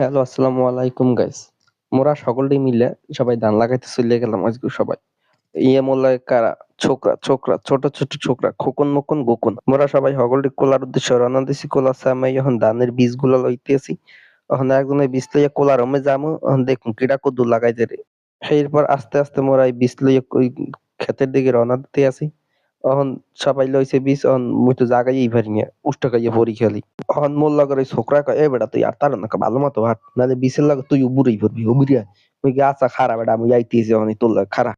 Hello, আসসালামু আলাইকুম guys. মোরা সকলে মিলে সবাই ধান লাগাইতে চইলা গেলাম আজকে সবাই। মোল্লায় কারা ছোকরা ছোকরা ছোট ছোট ছোকরা খোকন মোকন গোকন মোরা সবাই সকলে কোলার উদ্দেশ্যে রওনা দিছি। কোলা সামাই এখন ধানের বীজগুলা লইতেছি। এখন একজনে বীজ লইয়া কোলার রমে যামু। এখন দেখুন কিডা কদ্দুর লাগাইতে রে। এরপর আস্তে আস্তে মোরা এই বীজ লইয়া ওই ক্ষেতের দিকে রওনা দিতে আছি। অহন সবাই লইছে বীজ অহন মুই তো জাগাইই পারি না। উষ্টা খাইয়া পড়ি খালি। অহন মোল্লা করে ওই ছোকরা কয়, "এ বেটা তুই আর তার না ভালো মতো হাঁট। নাহলে বীজের লাগে তুই উবুড়েই পড়বি। উবুড়ে আয়।" মুই কই, "আচ্ছা খাড়া বেটা আমি আইতেছি অহনি তোর লাগে খাড়া।"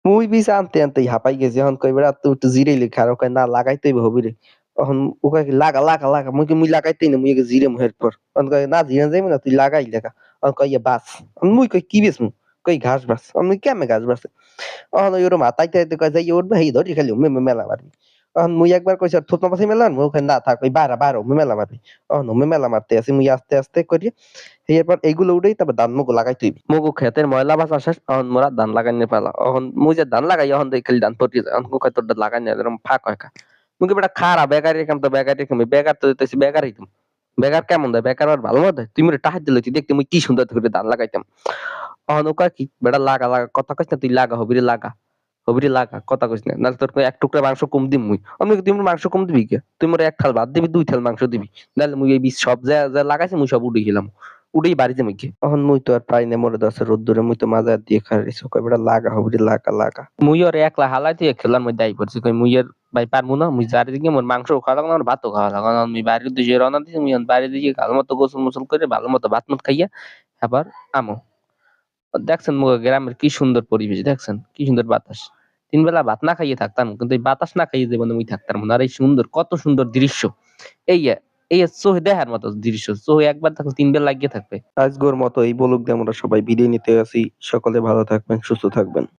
মুই বীজ আনতে আনতেই হাঁপাই গেছি। এখন কই, "বেটা তুই একটু জিরাইলি খা।" ও কয়, "না লাগাইতে হইব হবি রে।" অহন ও কয় কি, "লাগা লাগা লাগা।" মুই কই, "মুই লাগাইতেই না মুই আগে জিরামু এরপর।" অহন কয়, "না জিরান যাইবো না তুই লাগাই লাগা।" অহন কয়, "ইয়া বাস।" মুই কই, "কি বেচমু?" কই, "ঘাস বাছ।" আমি কেমনে ঘাস বাছে? অহন ওই ওরম হাতাইতে হাইতে কয় যাইয়া উঠবে হেই ধরি খালি মেলা মারবি। অহন মুই একবার কইছি আর থুতনা পাছি মেলা মারবো? ও কয়, "না থাক ওই বাইরা বাইরো মেলা মারবি।" অহন মেলা মারতে আছি মুই আস্তে আস্তে করি। এরপর এইগুলো উঠেই তারপর ধান মুগো লাগাইতে হইবে। মুগো ক্ষেতের ময়লা বাচা শেষ। অহন মোরা ধান লাগাইনে পালা। অহন মুই যে ধান লাগাই অহন দেখি খালি ধান পড়তে যায়। অহন কয় তোরটা লাগাই না এরকম ফাঁক হয় কা। মুই কই, "বেটা খাড়া বেকারি কাম তো বেকারি কাম। বেকার তো দিতেছি বেকারই কাম। বেকার কেমন দেয়? বেকার আর ভালো মতো দেয়? তুই মোরে টাহাই দিলে তুই দেখতে মুই কি সুন্দর করে ধান লাগাইতাম।" অহন ও কয় কি, "বেটা লাগা লাগা কথা কইস না তুই লাগা হবিরে লাগা।" হবিরে লাগা কথা কইস না। নাহলে তোর এক টুকরা মাংস কম দিম মুই। আমি কই, "তুই মোর মাংস কম দিবি কে? তুই মোরে ১ থাল ভাত দিবি ২ থাল মাংস দিবি। নাহলে মুই এই বীজ সব যা লাগাইছি মুই সব উড়াই গেলাম। উড়াই বাড়িতে মুই গে।" অহন মুই তো আর পারি না মোরে দশের রোদ্দুরে মুই তো মাজার দিয়ে খাড়া রইছি। কয়, "বেটা লাগা হবিরে লাগা লাগা।" মুই ওরে একলা হালাই দিয়ে খেলার মধ্যে আই পড়ছি। কই মুই আর ভাই পারমু না। মুই যার দিকে মোর মাংসও খাওয়া লাগবে না, আমার ভাতও খাওয়া লাগবে না। আমি বাড়ির উদ্দেশ্যে রওনা দিছি। মুই এখন বাড়ির দিকে ভালো মতো গোসল-মোসল করে ভালো মতো ভাত-মুত খাইয়া আবার আমু। দেখছেন মোগো গ্রামের কি সুন্দর পরিবেশ দেখছেন? কি সুন্দর বাতাস। ৩ বেলা ভাত না খাইয়ে থাকতাম। কিন্তু এই বাতাস না খাইয়ে জীবনে মুই থাকতাম না। আর এই সুন্দর কত সুন্দর দৃশ্য। এই চোহে দেখার মতো দৃশ্য। চোহে একবার দেখলে ৩ বেলা লাগিয়ে থাকবে। আজগর মতো এই বলক দিয়ে আমরা সবাই বিদায় নিতে আছি। সকলে ভালো থাকবেন, সুস্থ থাকবেন।